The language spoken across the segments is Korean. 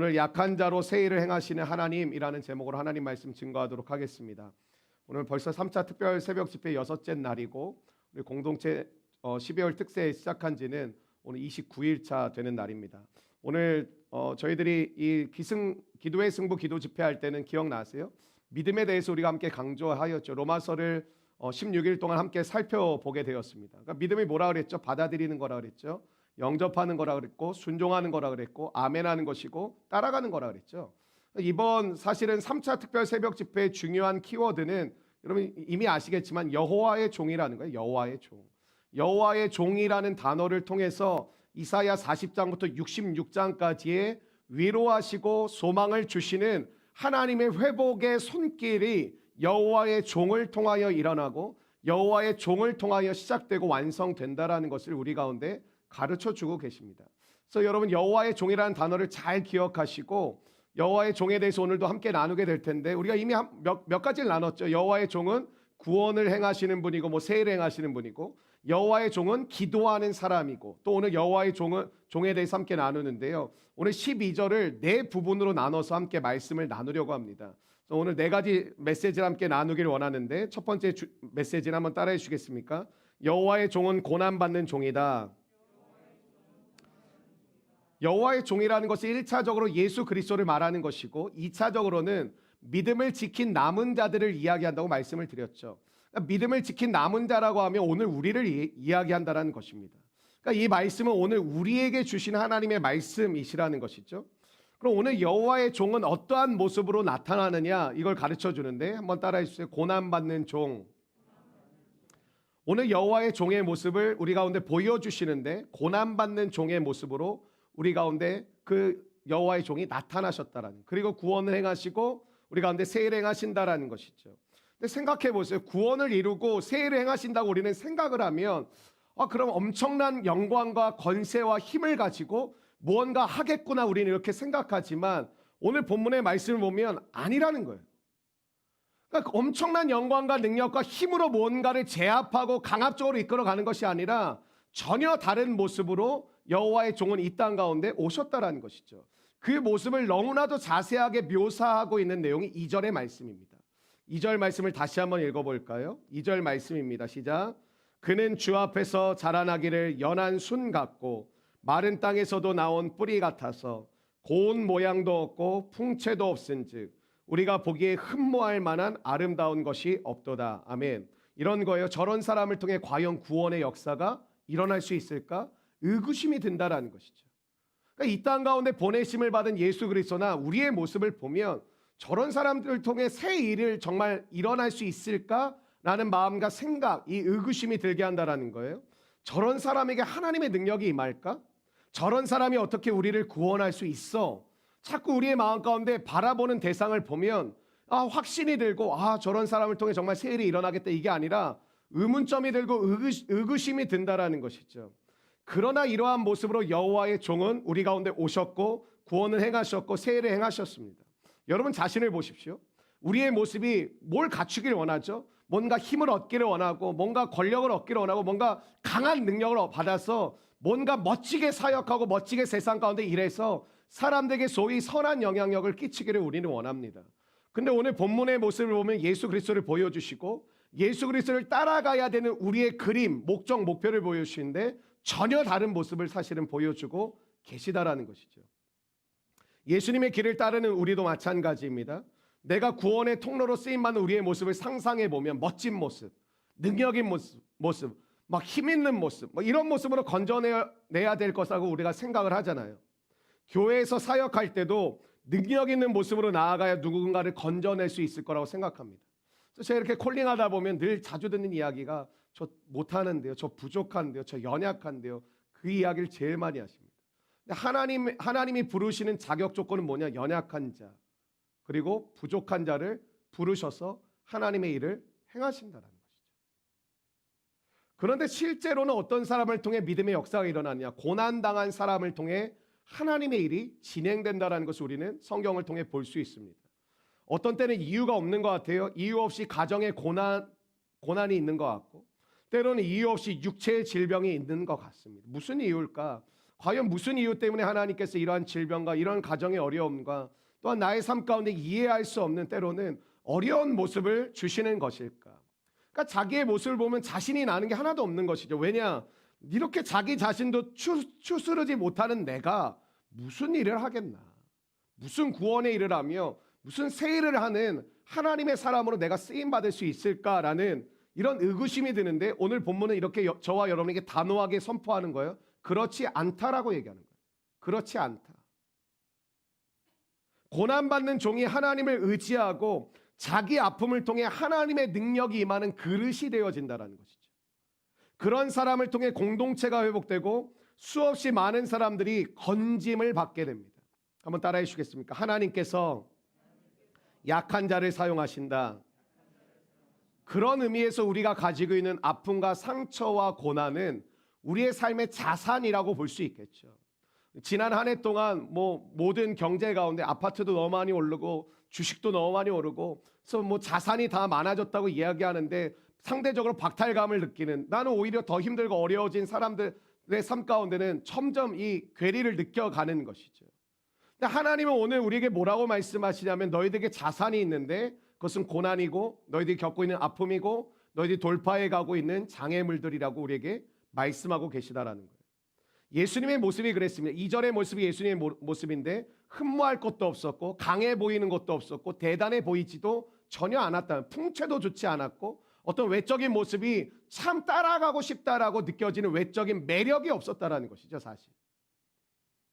오늘 약한 자로 새 일을 행하시는 하나님이라는 제목으로 하나님 말씀 증거하도록 하겠습니다. 오늘 벌써 3차 특별 새벽 집회 6째 날이고 우리 공동체 12월 특세 시작한 지는 오늘 29일차 되는 날입니다. 오늘 저희들이 이 기도의 승부 기도 집회할 때는 기억나세요? 믿음에 대해서 우리가 함께 강조하였죠. 로마서를 16일 동안 함께 살펴보게 되었습니다. 그러니까 믿음이 뭐라 그랬죠? 받아들이는 거라 그랬죠. 영접하는 거라 그랬고, 순종하는 거라 그랬고, 아멘하는 것이고, 따라가는 거라 그랬죠. 이번 사실은 3차 특별 새벽 집회의 중요한 키워드는 여러분 이미 아시겠지만 여호와의 종이라는 거예요. 여호와의 종. 여호와의 종이라는 단어를 통해서 이사야 40장부터 66장까지의 위로하시고 소망을 주시는 하나님의 회복의 손길이 여호와의 종을 통하여 일어나고 여호와의 종을 통하여 시작되고 완성된다라는 것을 우리 가운데 가르쳐주고 계십니다. 그래서 여러분 여호와의 종이라는 단어를 잘 기억하시고 여호와의 종에 대해서 오늘도 함께 나누게 될 텐데 우리가 이미 몇 가지를 나눴죠. 여호와의 종은 구원을 행하시는 분이고 세일을 행하시는 분이고 여호와의 종은 기도하는 사람이고 또 오늘 여호와의 종에 대해서 함께 나누는데요. 오늘 12절을 네 부분으로 나눠서 함께 말씀을 나누려고 합니다. 오늘 네 가지 메시지를 함께 나누길 원하는데 첫 번째 메시지를 한번 따라해 주시겠습니까? 여호와의 종은 고난받는 종이다. 여호와의 종이라는 것이 1차적으로 예수 그리스도를 말하는 것이고 2차적으로는 믿음을 지킨 남은 자들을 이야기한다고 말씀을 드렸죠. 그러니까 믿음을 지킨 남은 자라고 하면 오늘 우리를 이야기한다는 것입니다. 그러니까 이 말씀은 오늘 우리에게 주신 하나님의 말씀이시라는 것이죠. 그럼 오늘 여호와의 종은 어떠한 모습으로 나타나느냐 이걸 가르쳐 주는데 한번 따라해 주세요. 고난받는 종. 오늘 여호와의 종의 모습을 우리 가운데 보여주시는데 고난받는 종의 모습으로 우리 가운데 그 여호와의 종이 나타나셨다라는 그리고 구원을 행하시고 우리 가운데 세일을 행하신다라는 것이죠. 근데 생각해 보세요. 구원을 이루고 세일을 행하신다고 우리는 생각을 하면 그럼 엄청난 영광과 권세와 힘을 가지고 무언가 하겠구나 우리는 이렇게 생각하지만 오늘 본문의 말씀을 보면 아니라는 거예요. 그러니까 엄청난 영광과 능력과 힘으로 무언가를 제압하고 강압적으로 이끌어가는 것이 아니라 전혀 다른 모습으로 여호와의 종은 이 땅 가운데 오셨다라는 것이죠. 그 모습을 너무나도 자세하게 묘사하고 있는 내용이 2절의 말씀입니다. 2절 말씀을 다시 한번 읽어볼까요? 2절 말씀입니다. 시작. 그는 주 앞에서 자라나기를 연한 순 같고 마른 땅에서도 나온 뿌리 같아서 고운 모양도 없고 풍채도 없은즉 우리가 보기에 흠모할 만한 아름다운 것이 없도다. 아멘. 이런 거예요. 저런 사람을 통해 과연 구원의 역사가 일어날 수 있을까? 의구심이 든다라는 것이죠. 그러니까 이 땅 가운데 보내심을 받은 예수 그리스도나 우리의 모습을 보면 저런 사람들을 통해 새 일을 정말 일어날 수 있을까라는 마음과 생각, 이 의구심이 들게 한다라는 거예요. 저런 사람에게 하나님의 능력이 임할까? 저런 사람이 어떻게 우리를 구원할 수 있어? 자꾸 우리의 마음 가운데 바라보는 대상을 보면 확신이 들고 저런 사람을 통해 정말 새 일이 일어나겠다 이게 아니라 의문점이 들고 의구심이 든다라는 것이죠. 그러나 이러한 모습으로 여호와의 종은 우리 가운데 오셨고 구원을 행하셨고 세일을 행하셨습니다. 여러분 자신을 보십시오. 우리의 모습이 뭘 갖추길 원하죠? 뭔가 힘을 얻기를 원하고 뭔가 권력을 얻기를 원하고 뭔가 강한 능력을 받아서 뭔가 멋지게 사역하고 멋지게 세상 가운데 일해서 사람들에게 소위 선한 영향력을 끼치기를 우리는 원합니다. 근데 오늘 본문의 모습을 보면 예수 그리스도를 보여주시고 예수 그리스도를 따라가야 되는 우리의 그림, 목적, 목표를 보여주시는데 전혀 다른 모습을 사실은 보여주고 계시다라는 것이죠. 예수님의 길을 따르는 우리도 마찬가지입니다. 내가 구원의 통로로 쓰임받는 우리의 모습을 상상해 보면 멋진 모습, 능력인 모습, 막 힘 있는 모습, 이런 모습으로 건져내야 될 것이라고 우리가 생각을 하잖아요. 교회에서 사역할 때도 능력 있는 모습으로 나아가야 누군가를 건져낼 수 있을 거라고 생각합니다. 그래서 제가 이렇게 콜링하다 보면 늘 자주 듣는 이야기가 저 못하는데요, 저 부족한데요, 저 연약한데요. 그 이야기를 제일 많이 하십니다. 근데 하나님이 부르시는 자격 조건은 뭐냐? 연약한 자 그리고 부족한 자를 부르셔서 하나님의 일을 행하신다는 것이죠. 그런데 실제로는 어떤 사람을 통해 믿음의 역사가 일어나느냐? 고난당한 사람을 통해 하나님의 일이 진행된다는 것을 우리는 성경을 통해 볼 수 있습니다. 어떤 때는 이유가 없는 것 같아요. 이유 없이 가정에 고난이 있는 것 같고 때로는 이유 없이 육체의 질병이 있는 것 같습니다. 무슨 이유일까? 과연 무슨 이유 때문에 하나님께서 이러한 질병과 이런 가정의 어려움과 또한 나의 삶 가운데 이해할 수 없는 때로는 어려운 모습을 주시는 것일까? 그러니까 자기의 모습을 보면 자신이 나는 게 하나도 없는 것이죠. 왜냐? 이렇게 자기 자신도 추스르지 못하는 내가 무슨 일을 하겠나? 무슨 구원의 일을 하며 무슨 새 일을 하는 하나님의 사람으로 내가 쓰임 받을 수 있을까라는 이런 의구심이 드는데 오늘 본문은 이렇게 저와 여러분에게 단호하게 선포하는 거예요. 그렇지 않다라고 얘기하는 거예요. 그렇지 않다. 고난받는 종이 하나님을 의지하고 자기 아픔을 통해 하나님의 능력이 임하는 그릇이 되어진다는 것이죠. 그런 사람을 통해 공동체가 회복되고 수없이 많은 사람들이 건짐을 받게 됩니다. 한번 따라해 주시겠습니까? 하나님께서 약한 자를 사용하신다. 그런 의미에서 우리가 가지고 있는 아픔과 상처와 고난은 우리의 삶의 자산이라고 볼 수 있겠죠. 지난 한 해 동안 모든 경제 가운데 아파트도 너무 많이 오르고 주식도 너무 많이 오르고 그래서 자산이 다 많아졌다고 이야기하는데 상대적으로 박탈감을 느끼는, 나는 오히려 더 힘들고 어려워진 사람들의 삶 가운데는 점점 이 괴리를 느껴가는 것이죠. 근데 하나님은 오늘 우리에게 뭐라고 말씀하시냐면 너희들에게 자산이 있는데 그것은 고난이고 너희들이 겪고 있는 아픔이고 너희들이 돌파해 가고 있는 장애물들이라고 우리에게 말씀하고 계시다라는 거예요. 예수님의 모습이 그랬습니다. 2절의 모습이 예수님의 모습인데 흠모할 것도 없었고 강해 보이는 것도 없었고 대단해 보이지도 전혀 않았다. 풍채도 좋지 않았고 어떤 외적인 모습이 참 따라가고 싶다라고 느껴지는 외적인 매력이 없었다라는 것이죠, 사실.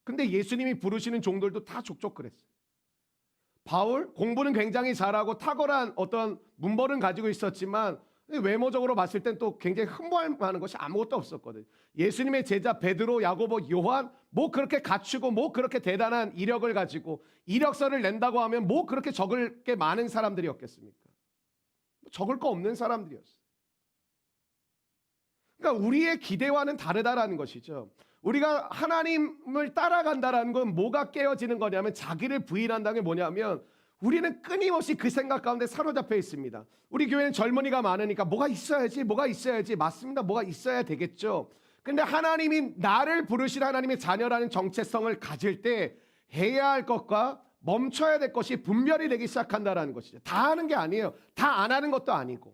근데 예수님이 부르시는 종들도 다 족족 그랬어요. 바울 공부는 굉장히 잘하고 탁월한 어떤 문벌은 가지고 있었지만 외모적으로 봤을 땐 또 굉장히 흠모할 만한 것이 아무것도 없었거든요. 예수님의 제자 베드로, 야고보, 요한 그렇게 갖추고 그렇게 대단한 이력을 가지고 이력서를 낸다고 하면 그렇게 적을 게 많은 사람들이었겠습니까? 적을 거 없는 사람들이었어요. 그러니까 우리의 기대와는 다르다라는 것이죠. 우리가 하나님을 따라간다라는 건 뭐가 깨어지는 거냐면 자기를 부인한다는 게 뭐냐면 우리는 끊임없이 그 생각 가운데 사로잡혀 있습니다. 우리 교회는 젊은이가 많으니까 뭐가 있어야지 맞습니다. 뭐가 있어야 되겠죠. 근데 하나님이 나를 부르신 하나님의 자녀라는 정체성을 가질 때 해야 할 것과 멈춰야 될 것이 분별이 되기 시작한다는 것이죠. 다 하는 게 아니에요. 다 안 하는 것도 아니고.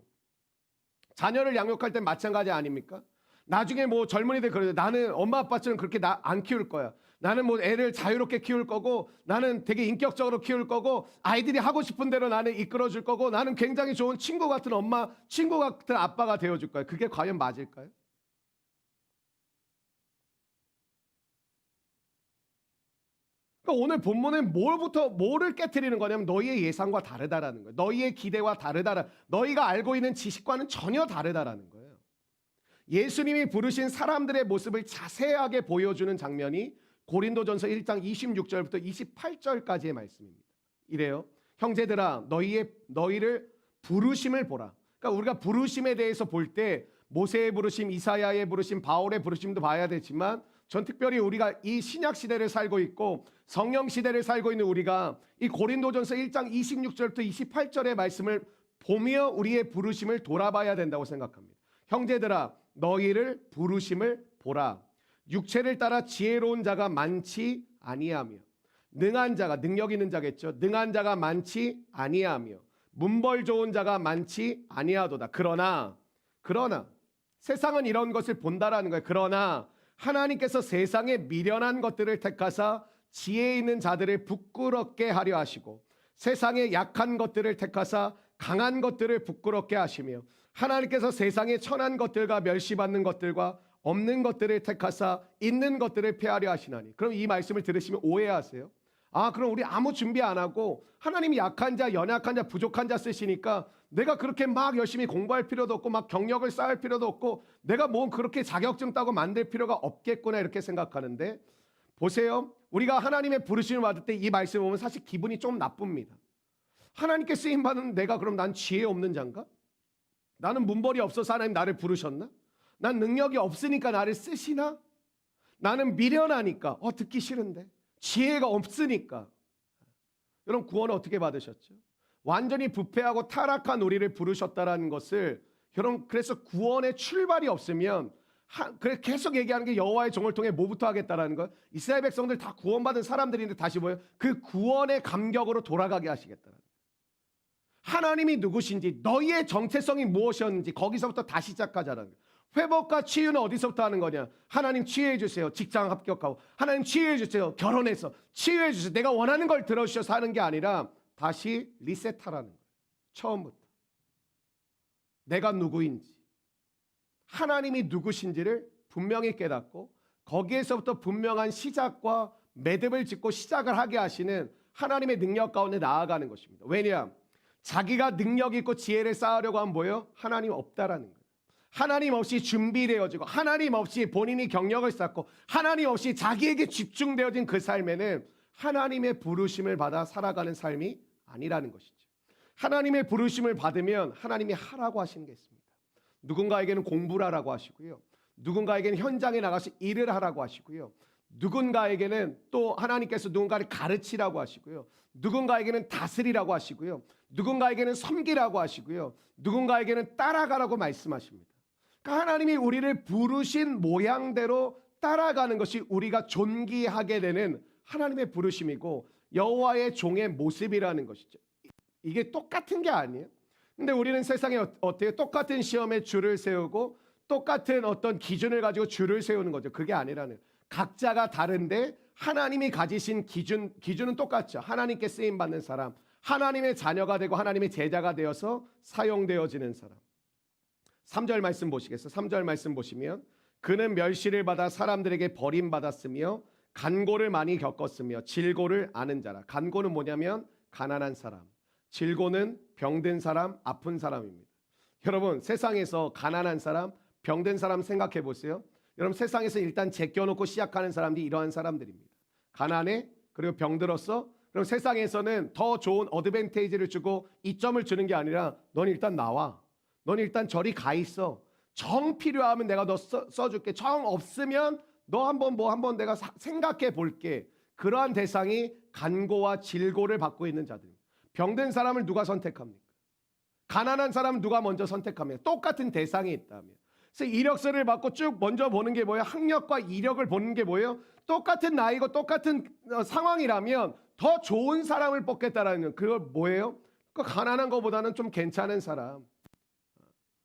자녀를 양육할 땐 마찬가지 아닙니까? 나중에 젊은이들 그래요. 나는 엄마 아빠처럼 그렇게 안 키울 거야. 나는 애를 자유롭게 키울 거고 나는 되게 인격적으로 키울 거고 아이들이 하고 싶은 대로 나는 이끌어 줄 거고 나는 굉장히 좋은 친구 같은 엄마, 친구 같은 아빠가 되어 줄 거야. 그게 과연 맞을까요? 그러니까 오늘 본문은 뭐를 깨트리는 거냐면 너희의 예상과 다르다라는 거예요. 너희의 기대와 다르다라. 너희가 알고 있는 지식과는 전혀 다르다라는 거예요. 예수님이 부르신 사람들의 모습을 자세하게 보여주는 장면이 고린도전서 1장 26절부터 28절까지의 말씀입니다. 이래요. 형제들아 너희를 부르심을 보라. 그러니까 우리가 부르심에 대해서 볼 때 모세의 부르심, 이사야의 부르심, 바울의 부르심도 봐야 되지만 전 특별히 우리가 이 신약 시대를 살고 있고 성령 시대를 살고 있는 우리가 이 고린도전서 1장 26절부터 28절의 말씀을 보며 우리의 부르심을 돌아봐야 된다고 생각합니다. 형제들아 너희를 부르심을 보라. 육체를 따라 지혜로운 자가 많지 아니하며 능한 자가, 능력 있는 자겠죠. 능한 자가 많지 아니하며 문벌 좋은 자가 많지 아니하도다. 그러나 세상은 이런 것을 본다라는 거예요. 그러나 하나님께서 세상에 미련한 것들을 택하사 지혜 있는 자들을 부끄럽게 하려 하시고 세상에 약한 것들을 택하사 강한 것들을 부끄럽게 하시며 하나님께서 세상에 천한 것들과 멸시받는 것들과 없는 것들을 택하사 있는 것들을 폐하려 하시나니. 그럼 이 말씀을 들으시면 오해하세요. 그럼 우리 아무 준비 안 하고 하나님이 약한 자, 연약한 자, 부족한 자 쓰시니까 내가 그렇게 막 열심히 공부할 필요도 없고 막 경력을 쌓을 필요도 없고 내가 그렇게 자격증 따고 만들 필요가 없겠구나 이렇게 생각하는데 보세요. 우리가 하나님의 부르심을 받을 때 이 말씀을 보면 사실 기분이 좀 나쁩니다. 하나님께 쓰임받는 내가 그럼 난 지혜 없는 자인가? 나는 문벌이 없어서 하나님 나를 부르셨나? 난 능력이 없으니까 나를 쓰시나? 나는 미련하니까 듣기 싫은데 지혜가 없으니까. 여러분 구원을 어떻게 받으셨죠? 완전히 부패하고 타락한 우리를 부르셨다라는 것을 여러분 그래서 구원의 출발이 없으면 그래 계속 얘기하는 게 여호와의 종을 통해 뭐부터 하겠다라는 거. 이스라엘 백성들 다 구원받은 사람들인데 다시 뭐예요? 그 구원의 감격으로 돌아가게 하시겠다라는 거. 하나님이 누구신지, 너희의 정체성이 무엇이었는지 거기서부터 다시 시작하자라는 거예요. 회복과 치유는 어디서부터 하는 거냐? 하나님 치유해 주세요. 직장 합격하고. 하나님 치유해 주세요. 결혼해서 치유해 주세요. 내가 원하는 걸 들어주셔서 하는 게 아니라 다시 리셋하라는 거예요. 처음부터. 내가 누구인지, 하나님이 누구신지를 분명히 깨닫고 거기에서부터 분명한 시작과 매듭을 짓고 시작을 하게 하시는 하나님의 능력 가운데 나아가는 것입니다. 왜냐? 자기가 능력 있고 지혜를 쌓으려고 하면 뭐예요? 하나님 없다라는 거예요. 하나님 없이 준비되어지고 하나님 없이 본인이 경력을 쌓고 하나님 없이 자기에게 집중되어진 그 삶에는 하나님의 부르심을 받아 살아가는 삶이 아니라는 것이죠. 하나님의 부르심을 받으면 하나님이 하라고 하시는 게 있습니다. 누군가에게는 공부를 하라고 하시고요. 누군가에게는 현장에 나가서 일을 하라고 하시고요. 누군가에게는 또 하나님께서 누군가를 가르치라고 하시고요. 누군가에게는 다스리라고 하시고요. 누군가에게는 섬기라고 하시고요. 누군가에게는 따라가라고 말씀하십니다. 그러니까 하나님이 우리를 부르신 모양대로 따라가는 것이 우리가 존귀하게 되는 하나님의 부르심이고 여호와의 종의 모습이라는 것이죠. 이게 똑같은 게 아니에요. 근데 우리는 세상에 어때요? 똑같은 시험에 줄을 세우고 똑같은 어떤 기준을 가지고 줄을 세우는 거죠. 그게 아니라는, 각자가 다른데 하나님이 가지신 기준은 똑같죠. 하나님께 쓰임 받는 사람, 하나님의 자녀가 되고 하나님의 제자가 되어서 사용되어지는 사람. 3절 말씀 보시겠어요? 3절 말씀 보시면 그는 멸시를 받아 사람들에게 버림받았으며 간고를 많이 겪었으며 질고를 아는 자라. 간고는 뭐냐면 가난한 사람, 질고는 병든 사람, 아픈 사람입니다. 여러분, 세상에서 가난한 사람, 병든 사람 생각해 보세요. 여러분, 세상에서 일단 제껴놓고 시작하는 사람들이 이러한 사람들입니다. 가난해? 그리고 병들었어? 그럼 세상에서는 더 좋은 어드밴테이지를 주고 이점을 주는 게 아니라 넌 일단 나와. 넌 일단 저리 가 있어. 정 필요하면 내가 너 써줄게. 정 없으면 너 한번 내가 생각해 볼게. 그러한 대상이 간고와 질고를 받고 있는 자들입니다. 병든 사람을 누가 선택합니까? 가난한 사람은 누가 먼저 선택합니까? 똑같은 대상이 있다면. 그래서 이력서를 받고 쭉 먼저 보는 게 뭐예요? 학력과 이력을 보는 게 뭐예요? 똑같은 나이고 똑같은 상황이라면 더 좋은 사람을 뽑겠다라는 건 그걸 뭐예요? 그 가난한 것보다는 좀 괜찮은 사람.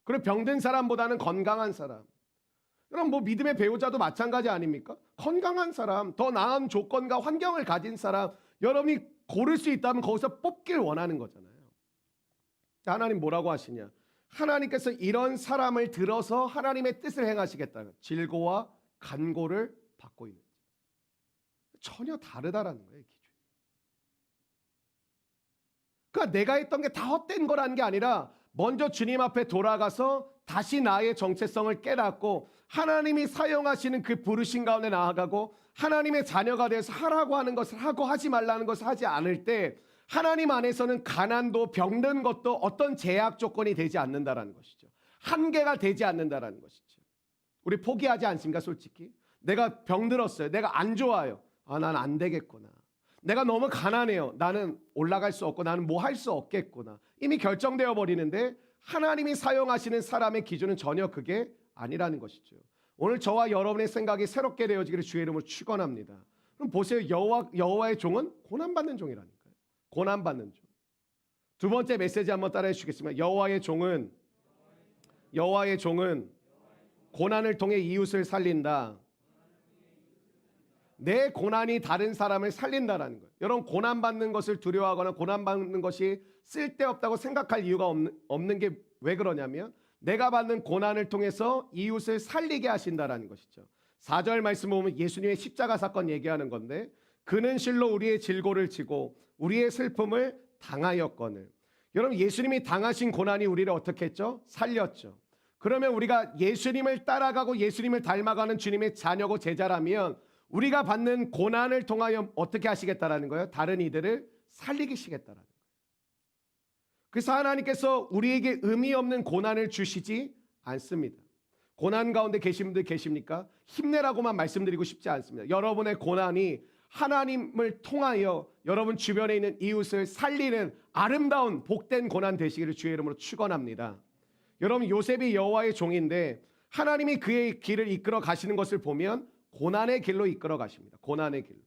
그리고 병든 사람보다는 건강한 사람. 그럼 뭐 믿음의 배우자도 마찬가지 아닙니까? 건강한 사람, 더 나은 조건과 환경을 가진 사람, 여러분이 고를 수 있다면 거기서 뽑길 원하는 거잖아요. 하나님 뭐라고 하시냐? 하나님께서 이런 사람을 들어서 하나님의 뜻을 행하시겠다는, 질고와 간고를 받고 있는, 전혀 다르다라는 거예요, 기준이. 그러니까 내가 했던 게 다 헛된 거라는 게 아니라 먼저 주님 앞에 돌아가서 다시 나의 정체성을 깨닫고 하나님이 사용하시는 그 부르신 가운데 나아가고 하나님의 자녀가 되어서 하라고 하는 것을 하고 하지 말라는 것을 하지 않을 때 하나님 안에서는 가난도 병든 것도 어떤 제약 조건이 되지 않는다라는 것이죠. 한계가 되지 않는다라는 것이죠. 우리 포기하지 않습니까? 솔직히 내가 병들었어요. 내가 안 좋아요. 난 안 되겠구나. 내가 너무 가난해요. 나는 올라갈 수 없고 나는 뭐 할 수 없겠구나. 이미 결정되어 버리는데 하나님이 사용하시는 사람의 기준은 전혀 그게 아니라는 것이죠. 오늘 저와 여러분의 생각이 새롭게 되어지기를 주의 이름으로 축원합니다. 그럼 보세요. 여호와의 종은 고난받는 종이라니까요. 고난받는 종. 두 번째 메시지 한번 따라해 주시겠습니다. 여호와의 종은 고난을 통해 이웃을 살린다. 내 고난이 다른 사람을 살린다라는 거예요. 여러분, 고난받는 것을 두려워하거나 고난받는 것이 쓸데없다고 생각할 이유가 없는 게 왜 그러냐면 내가 받는 고난을 통해서 이웃을 살리게 하신다라는 것이죠. 4절 말씀 보면 예수님의 십자가 사건 얘기하는 건데 그는 실로 우리의 질고를 지고 우리의 슬픔을 당하였거늘. 여러분, 예수님이 당하신 고난이 우리를 어떻게 했죠? 살렸죠. 그러면 우리가 예수님을 따라가고 예수님을 닮아가는 주님의 자녀고 제자라면 우리가 받는 고난을 통하여 어떻게 하시겠다라는 거예요? 다른 이들을 살리시겠다라는 거예요. 그래서 하나님께서 우리에게 의미 없는 고난을 주시지 않습니다. 고난 가운데 계신 분들 계십니까? 힘내라고만 말씀드리고 싶지 않습니다. 여러분의 고난이 하나님을 통하여 여러분 주변에 있는 이웃을 살리는 아름다운 복된 고난 되시기를 주의 이름으로 축원합니다. 여러분, 요셉이 여호와의 종인데 하나님이 그의 길을 이끌어 가시는 것을 보면 고난의 길로 이끌어 가십니다. 고난의 길로.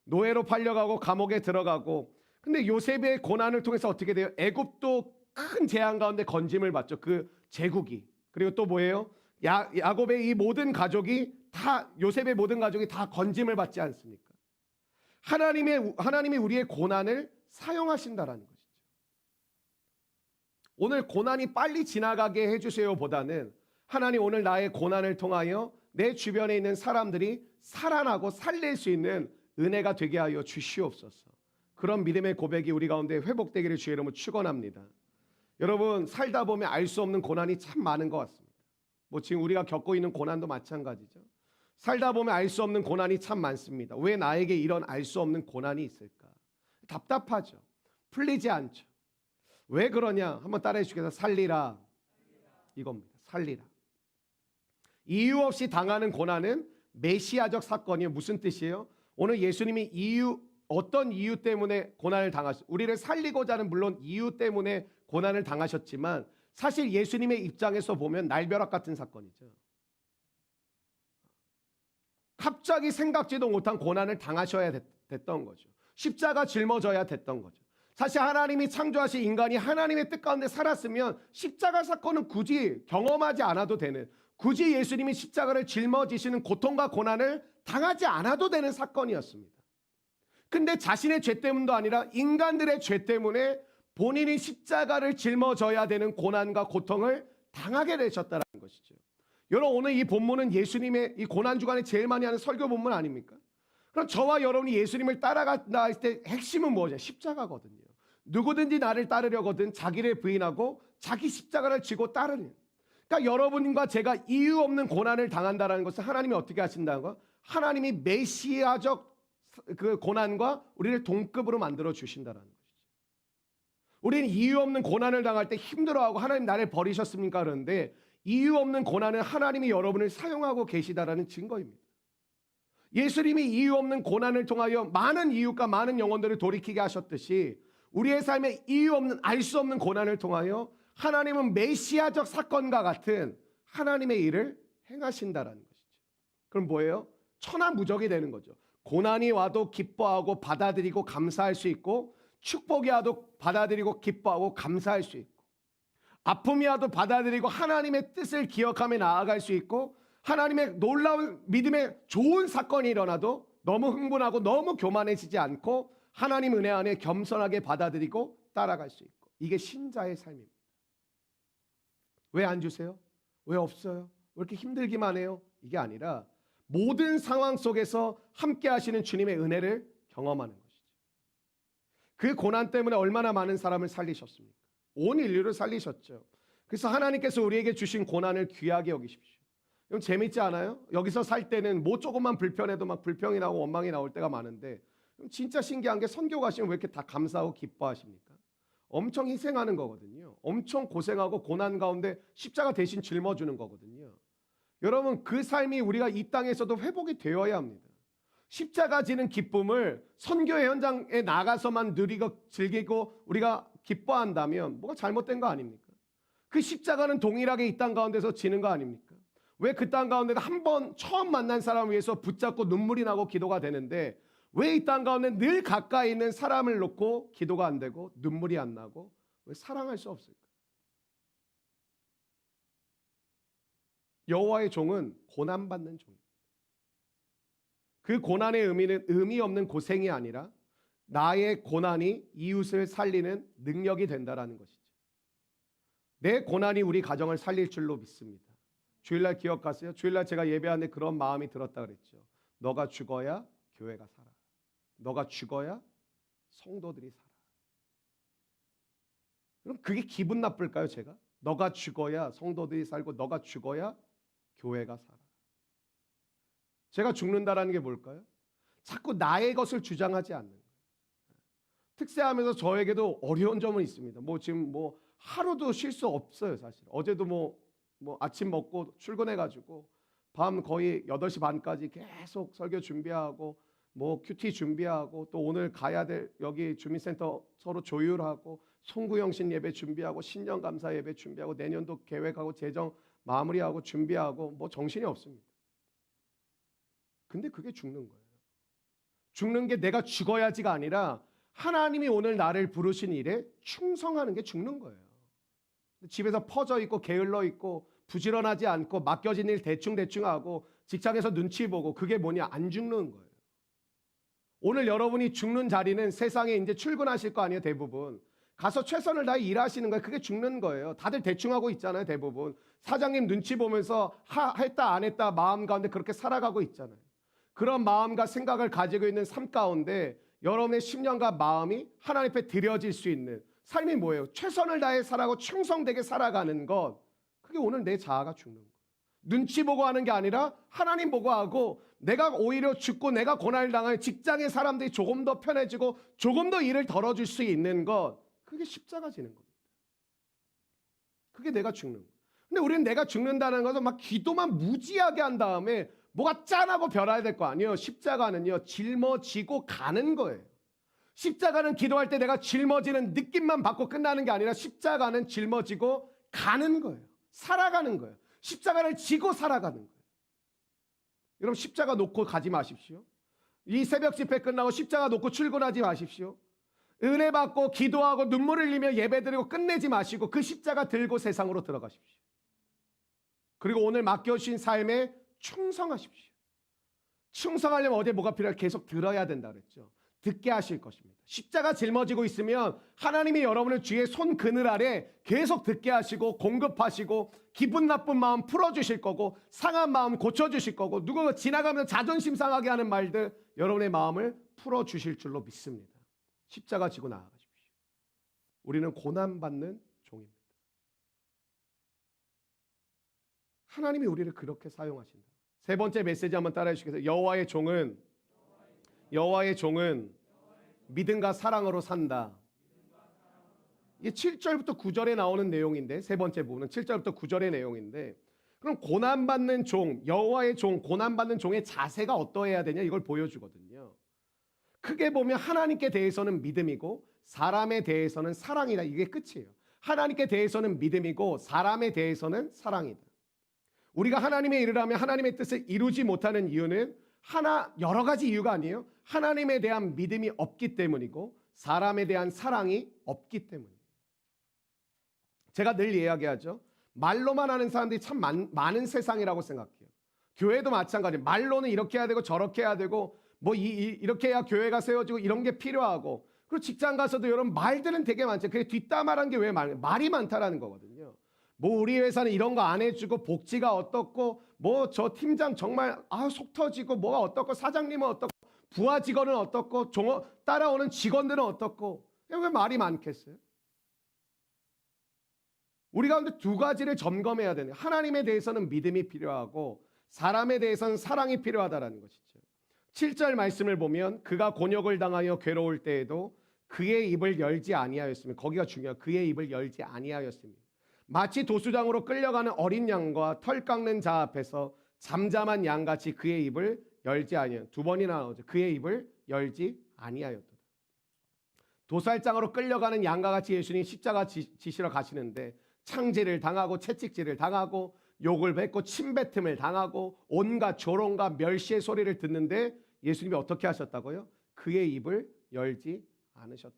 노예로 팔려가고 감옥에 들어가고. 근데 요셉의 고난을 통해서 어떻게 돼요? 애굽도 큰 재앙 가운데 건짐을 받죠. 그 제국이. 그리고 또 뭐예요? 야곱의 이 모든 가족이 다, 요셉의 모든 가족이 다 건짐을 받지 않습니까? 하나님이 우리의 고난을 사용하신다라는 것이죠. 오늘 고난이 빨리 지나가게 해주세요 보다는 하나님 오늘 나의 고난을 통하여 내 주변에 있는 사람들이 살아나고 살릴 수 있는 은혜가 되게 하여 주시옵소서. 그런 믿음의 고백이 우리 가운데 회복되기를 주의 이름으로 축원합니다. 여러분, 살다 보면 알 수 없는 고난이 참 많은 것 같습니다. 뭐 지금 우리가 겪고 있는 고난도 마찬가지죠. 살다 보면 알 수 없는 고난이 참 많습니다. 왜 나에게 이런 알 수 없는 고난이 있을까? 답답하죠. 풀리지 않죠. 왜 그러냐? 한번 따라해 주시겠어요? 살리라. 이겁니다. 살리라. 이유 없이 당하는 고난은 메시아적 사건이에요. 무슨 뜻이에요? 오늘 예수님이 어떤 이유 때문에 고난을 우리를 살리고자 하는 물론 이유 때문에 고난을 당하셨지만 사실 예수님의 입장에서 보면 날벼락 같은 사건이죠. 갑자기 생각지도 못한 고난을 당하셔야 됐던 거죠. 십자가 짊어져야 됐던 거죠. 사실 하나님이 창조하신 인간이 하나님의 뜻 가운데 살았으면 십자가 사건은 굳이 경험하지 않아도 되는, 굳이 예수님이 십자가를 짊어지시는 고통과 고난을 당하지 않아도 되는 사건이었습니다. 근데 자신의 죄 때문도 아니라 인간들의 죄 때문에 본인이 십자가를 짊어져야 되는 고난과 고통을 당하게 되셨다는 것이죠. 여러분, 오늘 이 본문은 예수님의 이 고난 주간에 제일 많이 하는 설교 본문 아닙니까? 그럼 저와 여러분이 예수님을 따라간다 할 때 핵심은 뭐죠? 십자가거든요. 누구든지 나를 따르려거든 자기를 부인하고 자기 십자가를 지고 따르는. 그러니까 여러분과 제가 이유 없는 고난을 당한다는 것은 하나님이 어떻게 하신다는 거? 하나님이 메시아적 그 고난과 우리를 동급으로 만들어 주신다는 것이죠. 우리는 이유 없는 고난을 당할 때 힘들어하고 하나님 나를 버리셨습니까? 그런데 이유 없는 고난은 하나님이 여러분을 사용하고 계시다라는 증거입니다. 예수님이 이유 없는 고난을 통하여 많은 이웃과 많은 영혼들을 돌이키게 하셨듯이 우리의 삶에 이유 없는 알 수 없는 고난을 통하여 하나님은 메시아적 사건과 같은 하나님의 일을 행하신다라는 것이죠. 그럼 뭐예요? 천하무적이 되는 거죠. 고난이 와도 기뻐하고 받아들이고 감사할 수 있고, 축복이 와도 받아들이고 기뻐하고 감사할 수 있고, 아픔이 와도 받아들이고 하나님의 뜻을 기억하며 나아갈 수 있고, 하나님의 놀라운 믿음의 좋은 사건이 일어나도 너무 흥분하고 너무 교만해지지 않고 하나님 은혜 안에 겸손하게 받아들이고 따라갈 수 있고, 이게 신자의 삶입니다. 왜 안 주세요? 왜 없어요? 왜 이렇게 힘들기만 해요? 이게 아니라 모든 상황 속에서 함께 하시는 주님의 은혜를 경험하는 것이죠. 그 고난 때문에 얼마나 많은 사람을 살리셨습니까? 온 인류를 살리셨죠. 그래서 하나님께서 우리에게 주신 고난을 귀하게 여기십시오. 이건 재밌지 않아요? 여기서 살 때는 뭐 조금만 불편해도 막 불평이 나고 원망이 나올 때가 많은데, 진짜 신기한 게 선교 가시면 왜 이렇게 다 감사하고 기뻐하십니까? 엄청 희생하는 거거든요. 엄청 고생하고 고난 가운데 십자가 대신 짊어주는 거거든요. 여러분, 그 삶이 우리가 이 땅에서도 회복이 되어야 합니다. 십자가 지는 기쁨을 선교의 현장에 나가서만 누리고 즐기고 우리가 기뻐한다면 뭐가 잘못된 거 아닙니까? 그 십자가는 동일하게 이 땅 가운데서 지는 거 아닙니까? 왜 그 땅 가운데 한 번 처음 만난 사람을 위해서 붙잡고 눈물이 나고 기도가 되는데, 왜 이 땅 가운데 늘 가까이 있는 사람을 놓고 기도가 안 되고 눈물이 안 나고 왜 사랑할 수 없을까? 여호와의 종은 고난받는 종입니다. 그 고난의 의미는 의미 없는 고생이 아니라 나의 고난이 이웃을 살리는 능력이 된다라는 것이죠. 내 고난이 우리 가정을 살릴 줄로 믿습니다. 주일날 기억하세요? 주일날 제가 예배하는데 그런 마음이 들었다 그랬죠. 너가 죽어야 교회가 살아. 너가 죽어야 성도들이 살아. 그럼 그게 기분 나쁠까요, 제가? 너가 죽어야 성도들이 살고 너가 죽어야 교회가 살아. 제가 죽는다라는 게 뭘까요? 자꾸 나의 것을 주장하지 않는 거예요. 특세하면서 저에게도 어려운 점은 있습니다. 지금 하루도 쉴 수 없어요, 사실. 어제도 아침 먹고 출근해가지고 밤 거의 8시 반까지 계속 설교 준비하고 큐티 준비하고 또 오늘 가야 될 여기 주민센터 서로 조율하고 송구영신 예배 준비하고 신년감사 예배 준비하고 내년도 계획하고 재정 마무리하고 준비하고 뭐 정신이 없습니다. 근데 그게 죽는 거예요. 죽는 게 내가 죽어야지가 아니라 하나님이 오늘 나를 부르신 일에 충성하는 게 죽는 거예요. 집에서 퍼져 있고 게을러 있고 부지런하지 않고 맡겨진 일 대충대충 하고 직장에서 눈치 보고 그게 뭐냐? 안 죽는 거예요. 오늘 여러분이 죽는 자리는 세상에 이제 출근하실 거 아니에요, 대부분. 가서 최선을 다해 일하시는 거예요. 그게 죽는 거예요. 다들 대충 하고 있잖아요, 대부분. 사장님 눈치 보면서 했다 안 했다 마음 가운데 그렇게 살아가고 있잖아요. 그런 마음과 생각을 가지고 있는 삶 가운데 여러분의 심령과 마음이 하나님 앞에 드려질 수 있는 삶이 뭐예요? 최선을 다해 살아가고 충성되게 살아가는 것. 그게 오늘 내 자아가 죽는 거예요. 눈치 보고 하는 게 아니라 하나님 보고 하고 내가 오히려 죽고 내가 고난을 당하는 직장의 사람들이 조금 더 편해지고 조금 더 일을 덜어줄 수 있는 것. 그게 십자가 지는 겁니다. 그게 내가 죽는 거예요. 근데 우리는 내가 죽는다는 것은 막 기도만 무지하게 한 다음에 뭐가 짠하고 별해야 될 거 아니에요. 십자가는요, 짊어지고 가는 거예요. 십자가는 기도할 때 내가 짊어지는 느낌만 받고 끝나는 게 아니라 십자가는 짊어지고 가는 거예요. 살아가는 거예요. 십자가를 지고 살아가는 거예요. 여러분 십자가 놓고 가지 마십시오. 이 새벽 집회 끝나고 십자가 놓고 출근하지 마십시오. 은혜 받고 기도하고 눈물 흘리며 예배드리고 끝내지 마시고 그 십자가 들고 세상으로 들어가십시오. 그리고 오늘 맡겨주신 삶에 충성하십시오. 충성하려면 어디에 뭐가 필요해? 계속 들어야 된다 그랬죠. 듣게 하실 것입니다. 십자가 짊어지고 있으면 하나님이 여러분을 주의 손 그늘 아래 계속 듣게 하시고 공급하시고 기분 나쁜 마음 풀어주실 거고 상한 마음 고쳐주실 거고 누가 지나가면 자존심 상하게 하는 말들 여러분의 마음을 풀어주실 줄로 믿습니다. 십자가 지고 나아가십시오. 우리는 고난받는 종입니다. 하나님이 우리를 그렇게 사용하신다. 세 번째 메시지 한번 따라해 주시겠어요? 여호와의 종은 믿음과 사랑으로 산다. 이게 7절부터 9절에 나오는 내용인데 세 번째 부분은 7절부터 9절의 내용인데 그럼 고난받는 종, 여호와의 종, 고난받는 종의 자세가 어떠해야 되냐 이걸 보여주거든요. 크게 보면 하나님께 대해서는 믿음이고 사람에 대해서는 사랑이다. 이게 끝이에요. 하나님께 대해서는 믿음이고 사람에 대해서는 사랑이다. 우리가 하나님의 일을 하면 하나님의 뜻을 이루지 못하는 이유는 여러 가지 이유가 아니에요. 하나님에 대한 믿음이 없기 때문이고 사람에 대한 사랑이 없기 때문이에요. 제가 늘 이야기하죠. 말로만 하는 사람들이 참 많은 세상이라고 생각해요. 교회도 마찬가지예요. 말로는 이렇게 해야 되고 저렇게 해야 되고 뭐 이렇게 해야 교회가 세워지고 이런 게 필요하고 그리고 직장 가서도 여러분 말들은 되게 많죠. 그게 뒷담화라는 게 왜 말이 많다라는 거거든요. 뭐 우리 회사는 이런 거 안 해주고 복지가 어떻고 뭐 저 팀장 정말 속 터지고 뭐가 어떻고 사장님은 어떻고 부하 직원은 어떻고 따라오는 직원들은 어떻고 왜 말이 많겠어요? 우리 가운데 두 가지를 점검해야 되는 하나님에 대해서는 믿음이 필요하고 사람에 대해서는 사랑이 필요하다라는 것이죠. 7절 말씀을 보면 그가 곤욕을 당하여 괴로울 때에도 그의 입을 열지 아니하였으며 거기가 중요해요. 그의 입을 열지 아니하였으며 마치 도수장으로 끌려가는 어린 양과 털 깎는 자 앞에서 잠잠한 양같이 그의 입을 열지 아니하였. 두 번이나 나오죠. 그의 입을 열지 아니하였다. 도살장으로 끌려가는 양과 같이 예수님이 십자가 지시러 가시는데 창질을 당하고 채찍질을 당하고 욕을 뱉고 침뱉음을 당하고 온갖 조롱과 멸시의 소리를 듣는데 예수님이 어떻게 하셨다고요? 그의 입을 열지 않으셨다.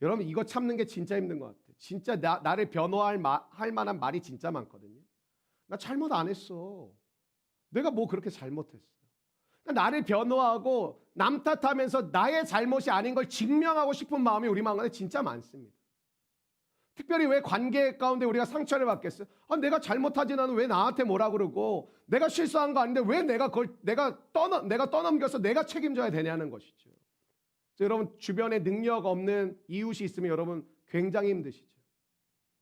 여러분 이거 참는 게 진짜 힘든 것 같아요. 진짜 나를 변호할 할 만한 말이 진짜 많거든요. 나 잘못 안 했어. 내가 뭐 그렇게 잘못했어. 나를 변호하고 남 탓하면서 나의 잘못이 아닌 걸 증명하고 싶은 마음이 우리 마음에 진짜 많습니다. 특별히 왜 관계 가운데 우리가 상처를 받겠어요? 내가 잘못하진 않은 왜 나한테 뭐라 그러고 내가 실수한 거 아닌데 왜 내가 떠넘겨서 내가 책임져야 되냐는 것이죠. 여러분 주변에 능력 없는 이웃이 있으면 여러분 굉장히 힘드시죠.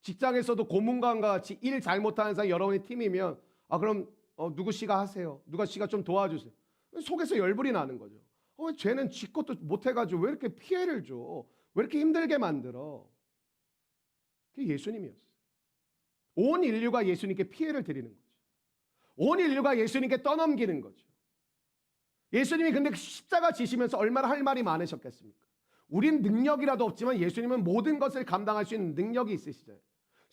직장에서도 고문관과 같이 일 잘못하는 사람이 여러분의 팀이면 그럼 누구 씨가 하세요. 누가 씨가 좀 도와주세요. 속에서 열불이 나는 거죠. 쟤는 지 것도 못해가지고 왜 이렇게 피해를 줘. 왜 이렇게 힘들게 만들어. 그게 예수님이었어요. 온 인류가 예수님께 피해를 드리는 거죠. 온 인류가 예수님께 떠넘기는 거죠. 예수님이 근데 십자가 지시면서 얼마나 할 말이 많으셨겠습니까? 우린 능력이라도 없지만 예수님은 모든 것을 감당할 수 있는 능력이 있으시죠.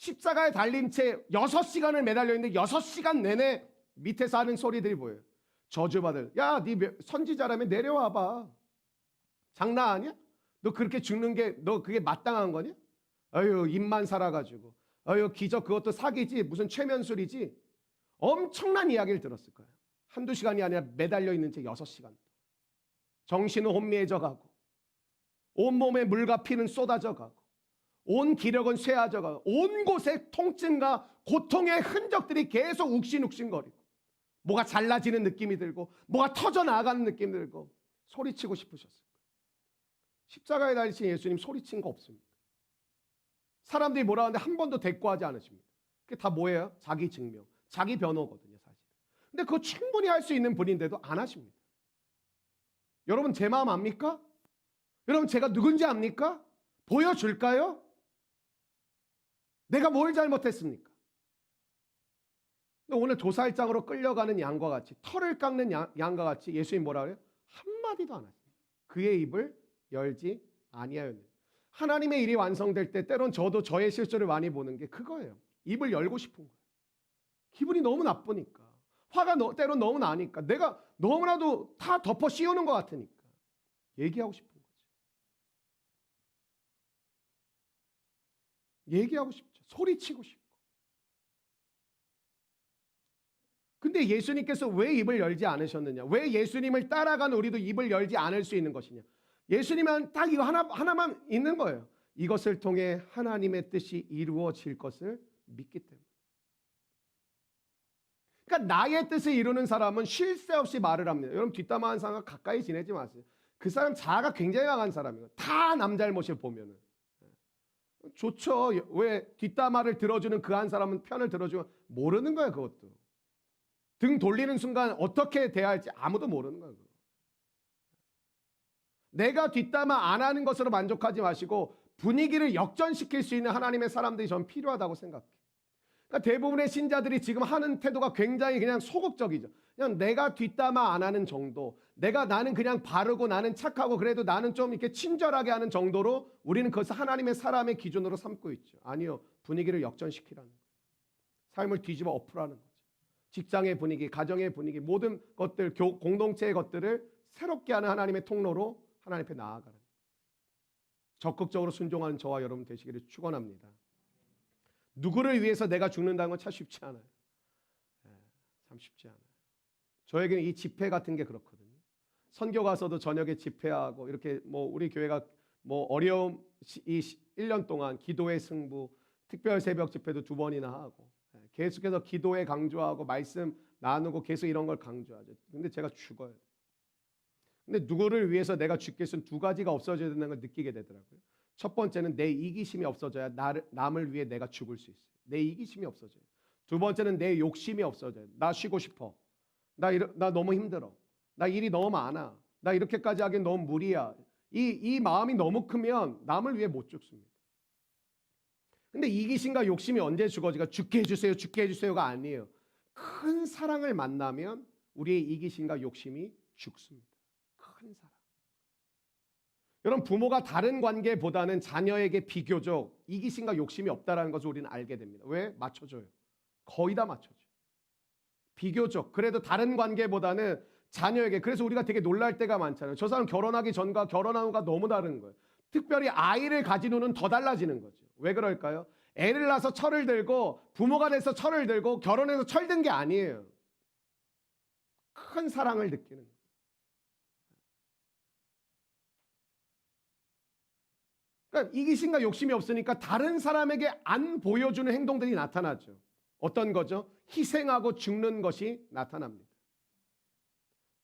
십자가에 달린 채 6시간을 매달려 있는데 6시간 내내 밑에서 하는 소리들이 보여요. 저주받을. 야, 네 선지자라면 내려와 봐. 장난 아니야? 너 그렇게 죽는 게 너 그게 마땅한 거냐? 아유, 입만 살아가지고. 아유, 기적 그것도 사기지. 무슨 최면술이지. 엄청난 이야기를 들었을 거예요. 한두 시간이 아니라 매달려 있는 채 6시간. 정신은 혼미해져 가고 온몸에 물과 피는 쏟아져 가고 온 기력은 쇠하져 가고 온 곳에 통증과 고통의 흔적들이 계속 욱신욱신거리고 뭐가 잘라지는 느낌이 들고 뭐가 터져 나가는 느낌이 들고 소리치고 싶으셨을 거예요. 십자가에 달리신 예수님 소리친 거 없습니다. 사람들이 뭐라 하는데 한 번도 대꾸하지 않으십니다. 그게 다 뭐예요? 자기 증명, 자기 변호거든요, 사실. 근데 그거 충분히 할 수 있는 분인데도 안 하십니다. 여러분 제 마음 압니까? 여러분 제가 누군지 압니까? 보여줄까요? 내가 뭘 잘못했습니까? 근데 오늘 도살장으로 끌려가는 양과 같이 털을 깎는 양과 같이 예수님 뭐라 그래요? 한마디도 안 하십니다. 그의 입을 열지 아니하였느니. 하나님의 일이 완성될 때 때론 저도 저의 실수를 많이 보는 게 그거예요. 입을 열고 싶은 거예요. 기분이 너무 나쁘니까. 화가 때론 너무 나니까. 내가 너무나도 다 덮어 씌우는 것 같으니까. 얘기하고 싶은 거죠. 얘기하고 싶죠. 소리치고 싶고. 근데 예수님께서 왜 입을 열지 않으셨느냐? 왜 예수님을 따라간 우리도 입을 열지 않을 수 있는 것이냐? 예수님은 딱 이거 하나만 있는 거예요. 이것을 통해 하나님의 뜻이 이루어질 것을 믿기 때문에. 그러니까 나의 뜻을 이루는 사람은 쉴 새 없이 말을 합니다. 여러분 뒷담화하는 사람과 가까이 지내지 마세요. 그 사람 자아가 굉장히 강한 사람이에요. 다 남 잘못을 보면은. 좋죠. 왜 뒷담화를 들어주는 그 한 사람은 편을 들어주면 모르는 거예요. 그것도. 등 돌리는 순간 어떻게 대해야 할지 아무도 모르는 거예요. 내가 뒷담화 안 하는 것으로 만족하지 마시고 분위기를 역전시킬 수 있는 하나님의 사람들이 전 필요하다고 생각해요. 그러니까 대부분의 신자들이 지금 하는 태도가 굉장히 그냥 소극적이죠. 그냥 내가 뒷담화 안 하는 정도, 나는 그냥 바르고 나는 착하고 그래도 나는 좀 이렇게 친절하게 하는 정도로 우리는 그것을 하나님의 사람의 기준으로 삼고 있죠. 아니요, 분위기를 역전시키라는 거예요. 삶을 뒤집어 엎으라는 거죠. 직장의 분위기, 가정의 분위기, 모든 것들, 공동체의 것들을 새롭게 하는 하나님의 통로로 하나님 앞에 나아가는 거예요. 적극적으로 순종하는 저와 여러분 되시기를 축원합니다. 누구를 위해서 내가 죽는다는 건 참 쉽지 않아요. 참 쉽지 않아요. 저에게는 이 집회 같은 게 그렇거든요. 선교 가서도 저녁에 집회하고 이렇게 뭐 우리 교회가 뭐 어려움 이 1년 동안 기도의 승부, 특별 새벽 집회도 2번이나 하고 계속해서 기도에 강조하고 말씀 나누고 계속 이런 걸 강조하죠. 근데 제가 죽어요. 근데 누구를 위해서 내가 죽겠으면 2가지가 없어져야 된다는 걸 느끼게 되더라고요. 첫 번째는 내 이기심이 없어져야 남을 위해 내가 죽을 수 있어요. 내 이기심이 없어져요. 두 번째는 내 욕심이 없어져요. 나 쉬고 싶어. 나 너무 힘들어. 나 일이 너무 많아. 나 이렇게까지 하기엔 너무 무리야. 이 마음이 너무 크면 남을 위해 못 죽습니다. 근데 이기심과 욕심이 언제 죽어지가 죽게 해주세요, 죽게 해주세요가 아니에요. 큰 사랑을 만나면 우리의 이기심과 욕심이 죽습니다. 큰 사랑. 여러분 부모가 다른 관계보다는 자녀에게 비교적 이기심과 욕심이 없다는 것을 우리는 알게 됩니다. 왜? 맞춰줘요. 거의 다 맞춰줘요. 비교적 그래도 다른 관계보다는 자녀에게. 그래서 우리가 되게 놀랄 때가 많잖아요. 저 사람 결혼하기 전과 결혼한 후가 너무 다른 거예요. 특별히 아이를 가진 후는 더 달라지는 거죠. 왜 그럴까요? 애를 낳아서 철을 들고 부모가 돼서 철을 들고 결혼해서 철든 게 아니에요. 큰 사랑을 느끼는 거예요. 그러니까 이기심과 욕심이 없으니까 다른 사람에게 안 보여주는 행동들이 나타나죠. 어떤 거죠? 희생하고 죽는 것이 나타납니다.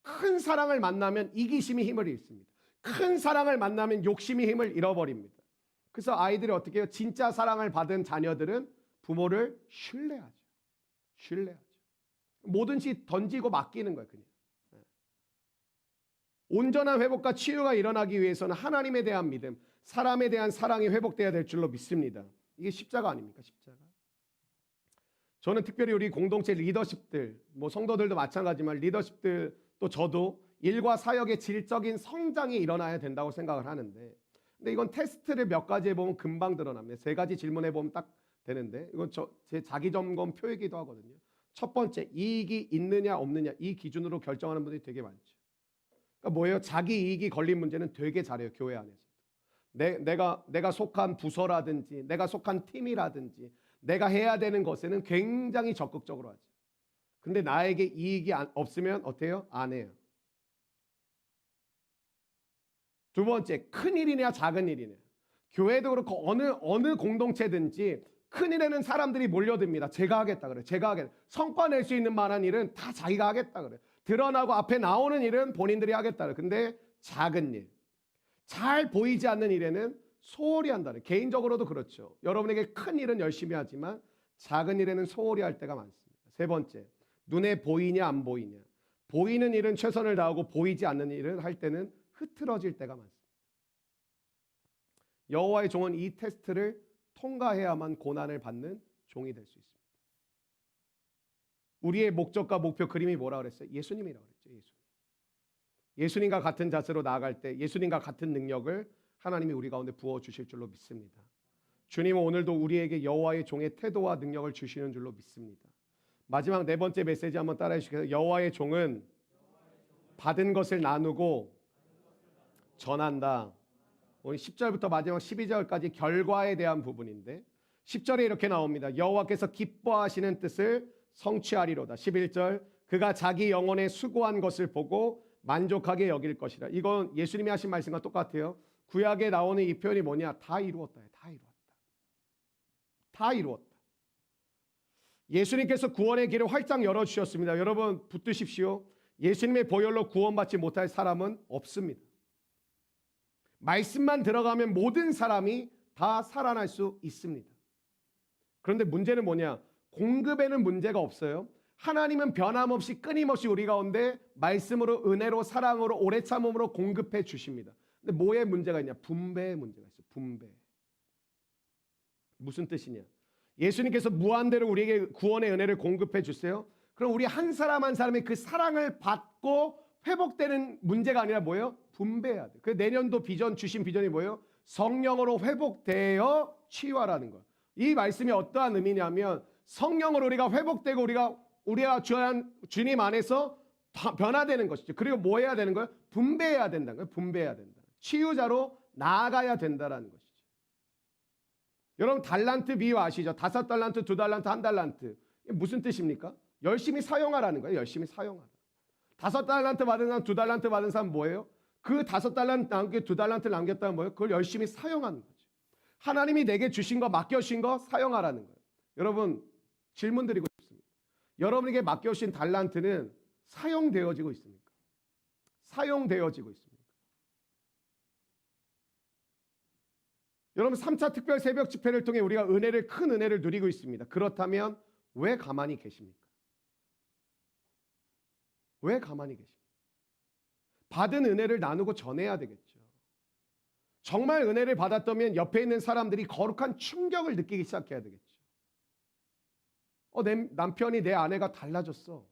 큰 사랑을 만나면 이기심이 힘을 잃습니다. 큰 사랑을 만나면 욕심이 힘을 잃어버립니다. 그래서 아이들이 어떻게 해요? 진짜 사랑을 받은 자녀들은 부모를 신뢰하죠. 신뢰하죠. 뭐든지 던지고 맡기는 거예요. 그냥. 온전한 회복과 치유가 일어나기 위해서는 하나님에 대한 믿음, 사람에 대한 사랑이 회복돼야 될 줄로 믿습니다. 이게 십자가 아닙니까? 십자가. 저는 특별히 우리 공동체 리더십들, 뭐 성도들도 마찬가지지만 리더십들 또 저도 일과 사역의 질적인 성장이 일어나야 된다고 생각을 하는데, 근데 이건 테스트를 몇 가지 해보면 금방 드러납니다. 3가지 질문해보면 딱 되는데 이건 제 자기 점검 표이기도 하거든요. 첫 번째, 이익이 있느냐 없느냐 이 기준으로 결정하는 분들이 되게 많죠. 그러니까 뭐예요? 자기 이익이 걸린 문제는 되게 잘해요. 교회 안에서. 내가 속한 부서라든지 내가 속한 팀이라든지 내가 해야 되는 것에는 굉장히 적극적으로 하죠. 근데 나에게 이익이 없으면 어때요? 안 해요. 두 번째, 큰 일이냐 작은 일이냐. 교회도 그렇고 어느 공동체든지 큰 일에는 사람들이 몰려듭니다. 제가 하겠다 그래. 제가 하겠다. 성과 낼 수 있는 만한 일은 다 자기가 하겠다 그래. 드러나고 앞에 나오는 일은 본인들이 하겠다 그래. 근데 작은 일, 잘 보이지 않는 일에는 소홀히 한다 그래. 개인적으로도 그렇죠. 여러분에게 큰 일은 열심히 하지만 작은 일에는 소홀히 할 때가 많습니다. 세 번째, 눈에 보이냐 안 보이냐. 보이는 일은 최선을 다하고 보이지 않는 일을 할 때는 흐트러질 때가 많습니다. 여호와의 종은 이 테스트를 통과해야만 고난을 받는 종이 될 수 있습니다. 우리의 목적과 목표 그림이 뭐라 그랬어요? 예수님이라고 그랬죠. 예수님과 같은 자세로 나아갈 때 예수님과 같은 능력을 하나님이 우리 가운데 부어주실 줄로 믿습니다. 주님은 오늘도 우리에게 여호와의 종의 태도와 능력을 주시는 줄로 믿습니다. 마지막 네 번째 메시지 한번 따라해 주시겠어요? 여호와의 종은 받은 것을 나누고 전한다. 오늘 10절부터 마지막 12절까지 결과에 대한 부분인데 10절에 이렇게 나옵니다. 여호와께서 기뻐하시는 뜻을 성취하리로다. 11절, 그가 자기 영혼에 수고한 것을 보고 만족하게 여길 것이라. 이건 예수님이 하신 말씀과 똑같아요. 구약에 나오는 이 표현이 뭐냐? 다 이루었다. 다 이루었다. 다 이루었다. 예수님께서 구원의 길을 활짝 열어주셨습니다. 여러분 붙드십시오. 예수님의 보혈로 구원받지 못할 사람은 없습니다. 말씀만 들어가면 모든 사람이 다 살아날 수 있습니다. 그런데 문제는 뭐냐? 공급에는 문제가 없어요. 하나님은 변함없이 끊임없이 우리 가운데 말씀으로 은혜로 사랑으로 오래 참음으로 공급해 주십니다. 근데 뭐에 문제가 있냐? 분배의 문제가 있어요. 분배. 무슨 뜻이냐? 예수님께서 무한대로 우리에게 구원의 은혜를 공급해 주세요. 그럼 우리 한 사람 한 사람이 그 사랑을 받고 회복되는 문제가 아니라 뭐예요? 분배해야 돼. 그 내년도 비전 주신 비전이 뭐예요? 성령으로 회복되어 치유하라는 거예요. 이 말씀이 어떠한 의미냐면 성령으로 우리가 회복되고 우리가 주님 안에서 변화되는 것이죠. 그리고 뭐 해야 되는 거예요? 분배해야 된다는 거예요. 분배해야 된다. 치유자로 나아가야 된다는 것이죠. 여러분 달란트 비유 아시죠? 5달란트, 2달란트, 1달란트. 이게 무슨 뜻입니까? 열심히 사용하라는 거예요. 열심히 사용하라. 5달란트 받은 사람, 2달란트 받은 사람 뭐예요? 그 5달란트 남겨 2달란트 남겼다는 뭐예요? 그걸 열심히 사용하는 거죠. 하나님이 내게 주신 거 맡겨주신 거 사용하라는 거예요. 여러분 질문 드리고 싶습니다. 여러분에게 맡겨주신 달란트는 사용되어지고 있습니까? 사용되어지고 있습니까? 여러분 3차 특별 새벽 집회를 통해 우리가 큰 은혜를 누리고 있습니다. 그렇다면 왜 가만히 계십니까? 왜 가만히 계십니까? 받은 은혜를 나누고 전해야 되겠죠. 정말 은혜를 받았다면 옆에 있는 사람들이 거룩한 충격을 느끼기 시작해야 되겠죠. 내 남편이 내 아내가 달라졌어.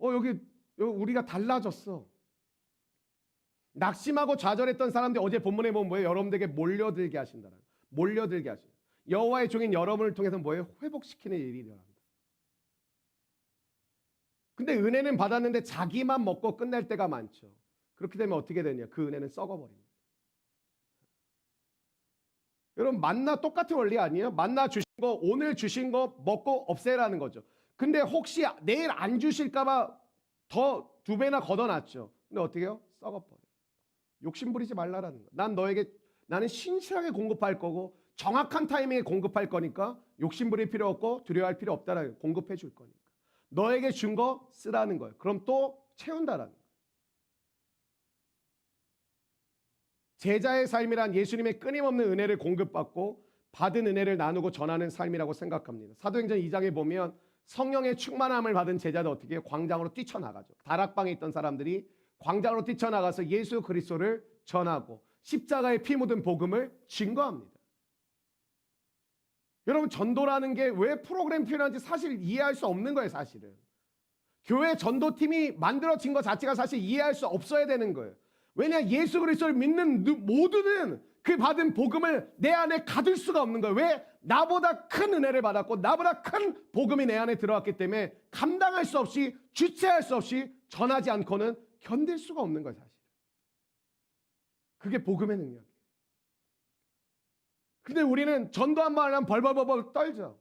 여기 우리가 달라졌어. 낙심하고 좌절했던 사람들이 어제 본문에 보면 뭐예요? 여러분들에게 몰려들게 하신다는 거예요. 몰려들게 하신다. 여호와의 종인 여러분을 통해서 뭐예요? 회복시키는 일이 일어난다. 근데 은혜는 받았는데 자기만 먹고 끝날 때가 많죠. 그렇게 되면 어떻게 되냐? 그 은혜는 썩어버립니다. 여러분 만나 똑같은 원리 아니에요? 만나 주신 거 오늘 주신 거 먹고 없애라는 거죠. 근데 혹시 내일 안 주실까봐 더 2배나 걷어놨죠. 근데 어떻게 해요? 썩어버려요. 욕심 부리지 말라라는 거예요. 나는 신실하게 공급할 거고 정확한 타이밍에 공급할 거니까 욕심 부릴 필요 없고 두려워할 필요 없다라는 거예요. 공급해 줄 거니까. 너에게 준 거 쓰라는 거예요. 그럼 또 채운다라는 거예요. 제자의 삶이란 예수님의 끊임없는 은혜를 공급받고 받은 은혜를 나누고 전하는 삶이라고 생각합니다. 사도행전 2장에 보면 성령의 충만함을 받은 제자들 어떻게 해요? 광장으로 뛰쳐나가죠. 다락방에 있던 사람들이 광장으로 뛰쳐나가서 예수 그리스도를 전하고 십자가에 피 묻은 복음을 증거합니다. 여러분 전도라는 게 왜 프로그램 필요한지 사실 이해할 수 없는 거예요. 사실은 교회 전도팀이 만들어진 것 자체가 사실 이해할 수 없어야 되는 거예요. 왜냐 예수 그리스도를 믿는 모두는 그 받은 복음을 내 안에 가둘 수가 없는 거예요. 왜? 나보다 큰 은혜를 받았고 나보다 큰 복음이 내 안에 들어왔기 때문에 감당할 수 없이, 주체할 수 없이 전하지 않고는 견딜 수가 없는 거예요, 사실. 그게 복음의 능력이에요. 근데 우리는 전도 한 번 하면 벌벌벌 떨죠.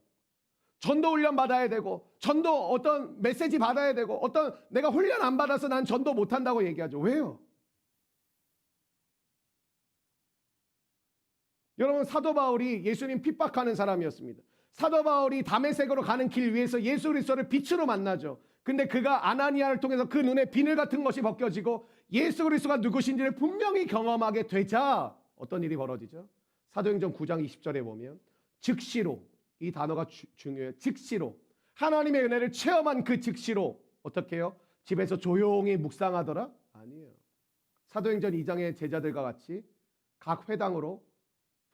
전도 훈련 받아야 되고, 전도 어떤 메시지 받아야 되고, 어떤 내가 훈련 안 받아서 난 전도 못 한다고 얘기하죠. 왜요? 여러분, 사도 바울이 예수님 핍박하는 사람이었습니다. 사도 바울이 다메섹으로 가는 길 위에서 예수 그리스도를 빛으로 만나죠. 근데 그가 아나니아를 통해서 그 눈에 비늘 같은 것이 벗겨지고 예수 그리스도가 누구신지를 분명히 경험하게 되자 어떤 일이 벌어지죠? 사도행전 9장 20절에 보면 즉시로, 이 단어가 중요해요. 즉시로 하나님의 은혜를 체험한 그 즉시로 어떻게 해요? 집에서 조용히 묵상하더라? 아니에요. 사도행전 2장의 제자들과 같이 각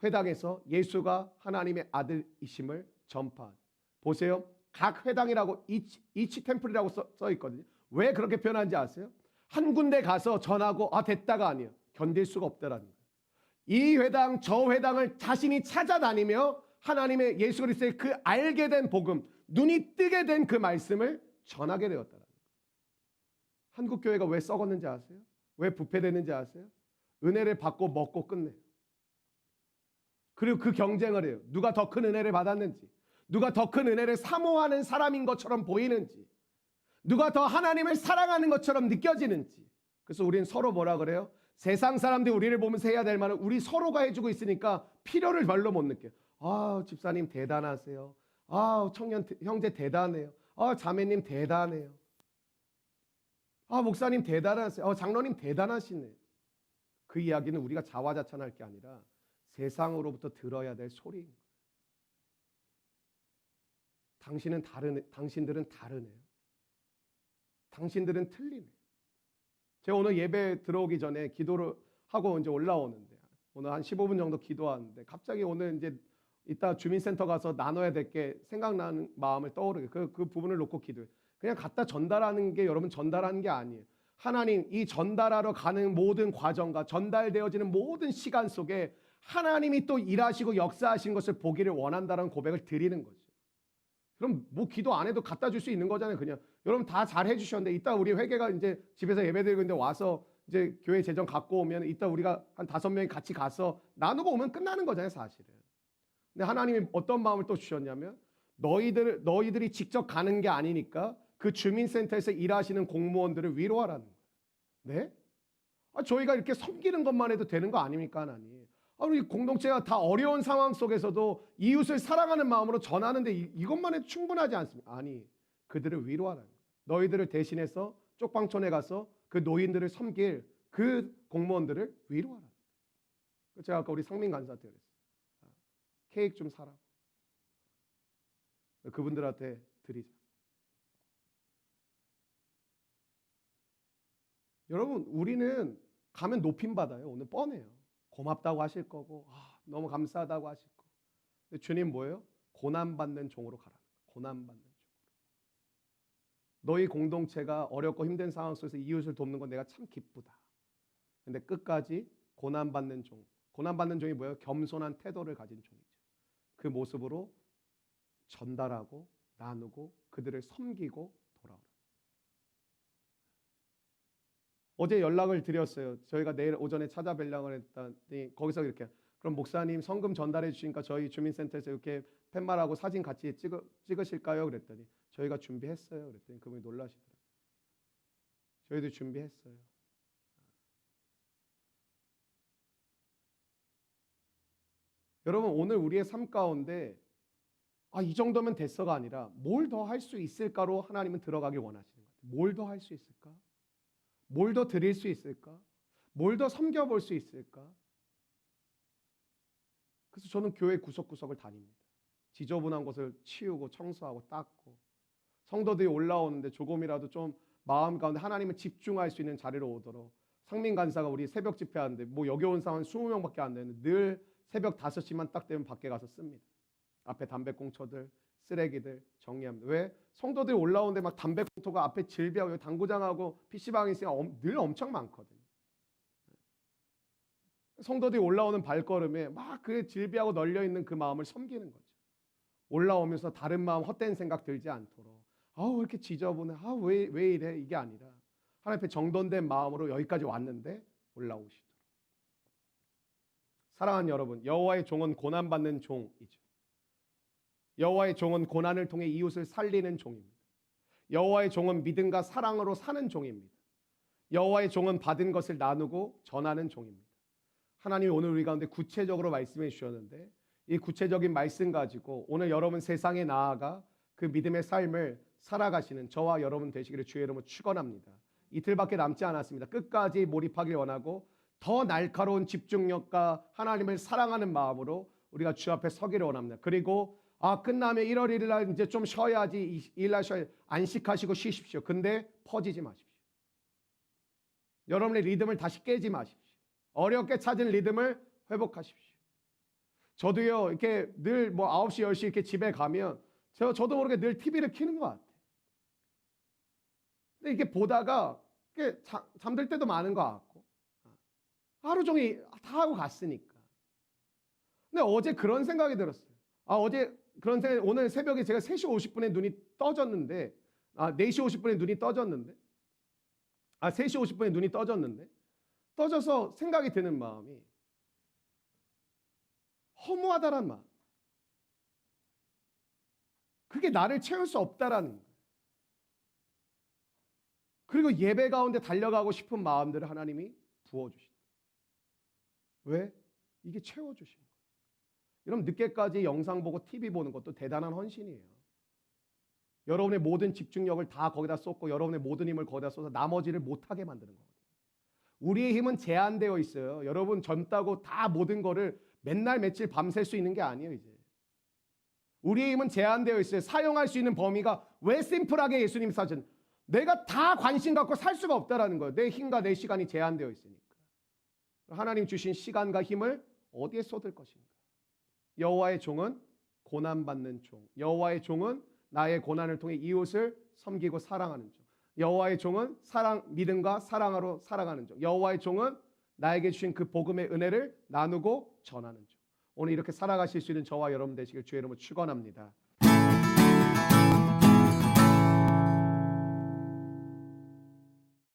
회당에서 예수가 하나님의 아들이심을 전파한. 보세요. 각 회당이라고 이치 템플이라고 써 있거든요. 왜 그렇게 표현하는지 아세요? 한 군데 가서 전하고 됐다가 아니에요. 견딜 수가 없다라는 거예요. 이 회당 저 회당을 자신이 찾아다니며 하나님의 예수 그리스도의 그 알게 된 복음, 눈이 뜨게 된 그 말씀을 전하게 되었다라는 거예요. 한국 교회가 왜 썩었는지 아세요? 왜 부패되는지 아세요? 은혜를 받고 먹고 끝내요. 그리고 그 경쟁을 해요. 누가 더 큰 은혜를 받았는지, 누가 더 큰 은혜를 사모하는 사람인 것처럼 보이는지, 누가 더 하나님을 사랑하는 것처럼 느껴지는지. 그래서 우리는 서로 뭐라 그래요? 세상 사람들이 우리를 보면서 해야 될 말은 우리 서로가 해주고 있으니까 필요를 별로 못 느껴요. 집사님 대단하세요. 형제 대단해요. 자매님 대단해요. 목사님 대단하세요. 장로님 대단하시네. 그 이야기는 우리가 자화자찬할 게 아니라 세상으로부터 들어야 될 소리인 거예요. 당신들은 다르네요. 당신들은 틀리네. 제가 오늘 예배 들어오기 전에 기도를 하고 이제 올라오는데 오늘 한 15분 정도 기도하는데 갑자기 오늘 이제 이따 주민센터 가서 나눠야 될 게 생각나는 마음을 떠오르게 그 부분을 놓고 기도해. 그냥 갖다 전달하는 게 여러분 전달하는 게 아니에요. 하나님, 이 전달하러 가는 모든 과정과 전달되어지는 모든 시간 속에 하나님이 또 일하시고 역사하시는 것을 보기를 원한다는 고백을 드리는 거죠. 그럼 뭐 기도 안 해도 갖다 줄 수 있는 거잖아요. 그냥 여러분 다 잘 해주셨는데 이따 우리 회개가 이제 집에서 예배드리고 있는데 와서 이제 교회 재정 갖고 오면 이따 우리가 한 5명이 같이 가서 나누고 오면 끝나는 거잖아요, 사실은. 근데 하나님이 어떤 마음을 또 주셨냐면 너희들이 직접 가는 게 아니니까 그 주민센터에서 일하시는 공무원들을 위로하라는 거예요. 네? 저희가 이렇게 섬기는 것만 해도 되는 거 아닙니까, 하나님? 우리 공동체가 다 어려운 상황 속에서도 이웃을 사랑하는 마음으로 전하는데 이것만 해도 충분하지 않습니까? 아니, 그들을 위로하라는 거예요. 너희들을 대신해서 쪽방촌에 가서 그 노인들을 섬길 그 공무원들을 위로하라는 거예요. 제가 아까 우리 상민 간사한테 그랬어요. 케이크 좀 사라고. 그분들한테 드리자. 여러분, 우리는 가면 높임 받아요. 오늘 뻔해요. 고맙다고 하실 거고, 너무 감사하다고 하실 거고. 근데 주님 뭐예요? 고난받는 종으로 가라는 거예요. 고난받는 종으로. 너희 공동체가 어렵고 힘든 상황 속에서 이웃을 돕는 건 내가 참 기쁘다. 근데 끝까지 고난받는 종. 고난받는 종이 뭐예요? 겸손한 태도를 가진 종이죠. 그 모습으로 전달하고 나누고 그들을 섬기고 돌아오라. 어제 연락을 드렸어요. 저희가 내일 오전에 찾아뵈려고 했더니 거기서 이렇게 그럼 목사님 성금 전달해 주시니까 저희 주민센터에서 이렇게 팻말하고 사진 같이 찍으실까요? 그랬더니 저희가 준비했어요. 그랬더니 그분이 놀라시더라고요. 저희도 준비했어요. 여러분, 오늘 우리의 삶 가운데 이 정도면 됐어가 아니라 뭘 더 할 수 있을까로 하나님은 들어가길 원하시는 거예요. 뭘 더 할 수 있을까? 뭘 더 드릴 수 있을까? 뭘 더 섬겨볼 수 있을까? 그래서 저는 교회 구석구석을 다닙니다. 지저분한 곳을 치우고 청소하고 닦고 성도들이 올라오는데 조금이라도 좀 마음 가운데 하나님을 집중할 수 있는 자리로 오도록 상민 간사가 우리 새벽 집회하는데 뭐 여기 온 사람 20명밖에 안 되는데 늘 새벽 5시만 딱 되면 밖에 가서 씁니다. 앞에 담배꽁초들, 쓰레기들 정리합니다. 왜? 성도들이 올라오는데 막 담배꽁초가 앞에 질비하고 당구장하고 PC방이 있으니까 늘 엄청 많거든요. 성도들이 올라오는 발걸음에 막 그 질비하고 널려 있는 그 마음을 섬기는 거죠. 올라오면서 다른 마음, 헛된 생각 들지 않도록. 왜 이렇게 지저분해? 왜 이래? 이게 아니라 하나님 앞에 정돈된 마음으로 여기까지 왔는데 올라오시도록. 사랑하는 여러분, 여호와의 종은 고난받는 종이죠. 여호와의 종은 고난을 통해 이웃을 살리는 종입니다. 여호와의 종은 믿음과 사랑으로 사는 종입니다. 여호와의 종은 받은 것을 나누고 전하는 종입니다. 하나님이 오늘 우리 가운데 구체적으로 말씀해 주셨는데 이 구체적인 말씀 가지고 오늘 여러분 세상에 나아가 그 믿음의 삶을 살아가시는 저와 여러분 되시기를 주의 이름으로 축원합니다. 이틀밖에 남지 않았습니다. 끝까지 몰입하길 원하고 더 날카로운 집중력과 하나님을 사랑하는 마음으로 우리가 주 앞에 서기를 원합니다. 그리고 끝나면 1월 1일 날 이제 좀 쉬어야지, 일날 쉬어야 안식하시고 쉬십시오. 근데 퍼지지 마십시오. 여러분의 리듬을 다시 깨지 마십시오. 어렵게 찾은 리듬을 회복하십시오. 저도요, 이렇게 늘 9시, 10시 이렇게 집에 가면 저도 모르게 늘 TV를 켜는 것 같아요. 근데 이게 보다가 이게 잠들 때도 많은 것 같고, 하루 종일 다 하고 갔으니까. 근데 어제 그런 생각이 들었어요. 오늘 새벽에 제가 3시 50분에 눈이 떠졌는데, 4시 50분에 눈이 떠졌는데, 3시 50분에 눈이 떠졌는데, 떠져서 생각이 드는 마음이 허무하다란 마음. 그게 나를 채울 수 없다라는 거예요. 그리고 예배 가운데 달려가고 싶은 마음들을 하나님이 부어주신다. 왜? 이게 채워주신 거예요. 여러분 늦게까지 영상 보고 TV 보는 것도 대단한 헌신이에요. 여러분의 모든 집중력을 다 거기다 쏟고 여러분의 모든 힘을 거기다 쏟아서 나머지를 못하게 만드는 거거든요. 우리의 힘은 제한되어 있어요. 여러분 젊다고 다 모든 거를 맨날 며칠 밤샐 수 있는 게 아니에요. 이제 우리의 힘은 제한되어 있어요. 사용할 수 있는 범위가 왜 심플하게 예수님 사전 내가 다 관심 갖고 살 수가 없다라는 거예요. 내 힘과 내 시간이 제한되어 있으니까. 하나님 주신 시간과 힘을 어디에 쏟을 것인가? 여호와의 종은 고난받는 종. 여호와의 종은 나의 고난을 통해 이웃을 섬기고 사랑하는 종. 여호와의 종은 믿음과 사랑으로 살아가는 종. 여호와의 종은 나에게 주신 그 복음의 은혜를 나누고 전하는 종. 오늘 이렇게 살아가실 수 있는 저와 여러분 되시길 주의 이름으로 축원합니다.